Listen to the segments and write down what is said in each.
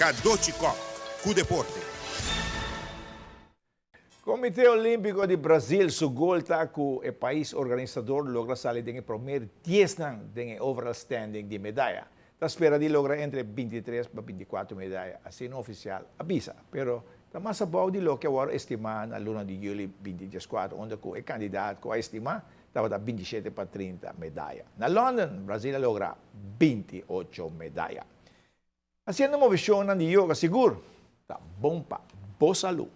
K12 Cup, ku deporte. Komite Olimpico de Brasil sugolta que o país organizador logra salir del primer 10 del overall standing de medalla. La espera de lograr entre 23 a 24 medallas, así no oficial avisa. Pero la más abajo de lo que ahora estima na luna de julio 2024, onde el candidato que estima estaba a 27 para 30 medallas. Na London, Brasil logra 28 medallas. Haciendo uma visão de yoga seguro, tá bom para boa saúde.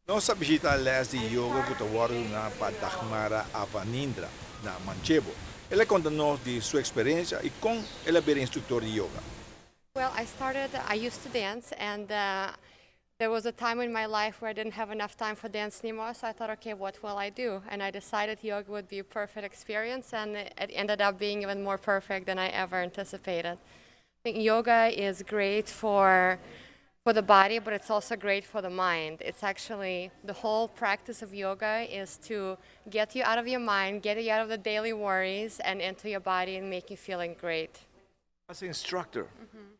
Nossa visita al les de yoga Butawaru na Padagmara Avanindra, na Manchebo. Ele conta-nos de sua experiência e com ele é instrutor de yoga. Well, I used to dance, and there was a time in my life where I didn't have enough time for dance anymore, so I thought, okay, what will I do? And I decided yoga would be a perfect experience, and it ended up being even more perfect than I ever anticipated. I think yoga is great for the body, but it's also great for the mind. It's actually, the whole practice of yoga is to get you out of your mind, get you out of the daily worries, and into your body and make you feeling great. As an instructor,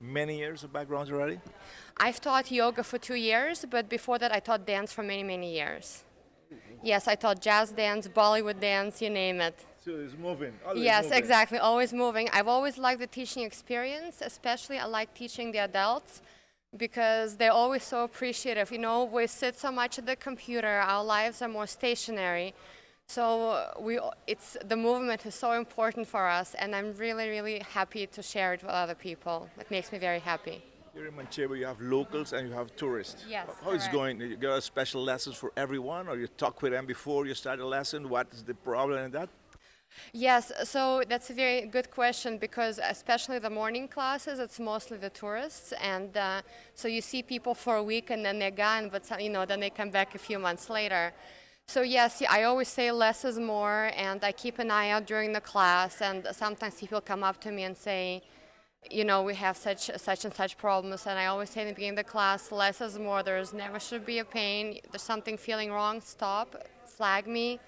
many years of background already? I've taught yoga for 2 years, but before that I taught dance for many, many years. Yes, I taught jazz dance, Bollywood dance, you name it. So it's moving. Yes, moving. exactly, always moving. I've always liked the teaching experience, especially I like teaching the adults because they're always so appreciative. You know, we sit so much at the computer, our lives are more stationary. So the movement is so important for us, and I'm really, really happy to share it with other people. It makes me very happy. Here in Manchego, you have locals and you have tourists. Yes, How is it correct. going? You got special lessons for everyone, or you talk with them before you start a lesson? What is the problem in that? Yes, so that's a very good question because especially the morning classes, it's mostly the tourists, and so you see people for a week and then they're gone, but then they come back a few months later. So yes, I always say less is more, and I keep an eye out during the class, and sometimes people come up to me and say, we have such and such problems, and I always say in the beginning of the class, less is more. There's never should be a pain. There's something feeling wrong, stop, flag me,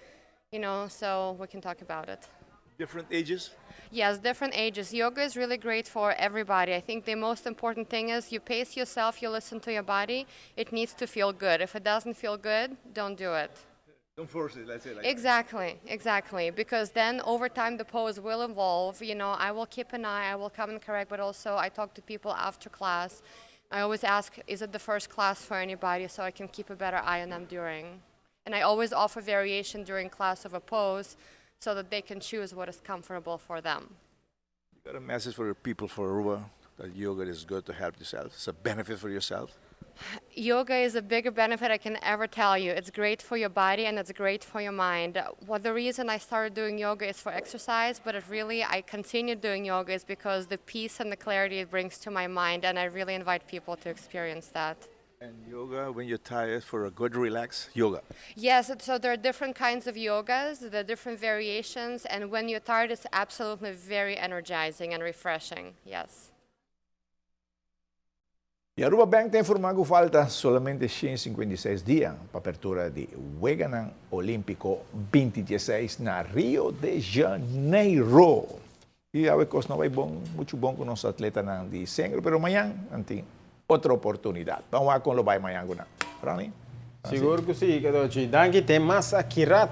so we can talk about it. Different ages? Yes, different ages. Yoga is really great for everybody. I think the most important thing is you pace yourself, you listen to your body. It needs to feel good. If it doesn't feel good, don't do it. Don't force it, let's say like Exactly. Because then over time the pose will evolve. I will keep an eye, I will come and correct, but also I talk to people after class. I always ask, is it the first class for anybody, so I can keep a better eye on them during. And I always offer variation during class of a pose so that they can choose what is comfortable for them. You got a message for the people for Aruba that yoga is good to help yourself. It's a benefit for yourself. Yoga is a bigger benefit I can ever tell you. It's great for your body and it's great for your mind. The reason I started doing yoga is for exercise, but I continued doing yoga is because the peace and the clarity it brings to my mind, and I really invite people to experience that. And yoga, when you're tired, for a good relax, yoga. Yes, so there are different kinds of yogas, there are different variations, and when you're tired, it's absolutely very energizing and refreshing, yes. Y Aruba Bank te informa que falta solamente 156 días para apertura de Juegos Olímpicos 2016 na Rio de Janeiro. Y a veces no va mucho bom con los atletas de sangre, pero mañana hay otra oportunidad. Vamos a con lo que mañana. Rani? Siguro que sí, K12. Danke, tem mais aqui rato.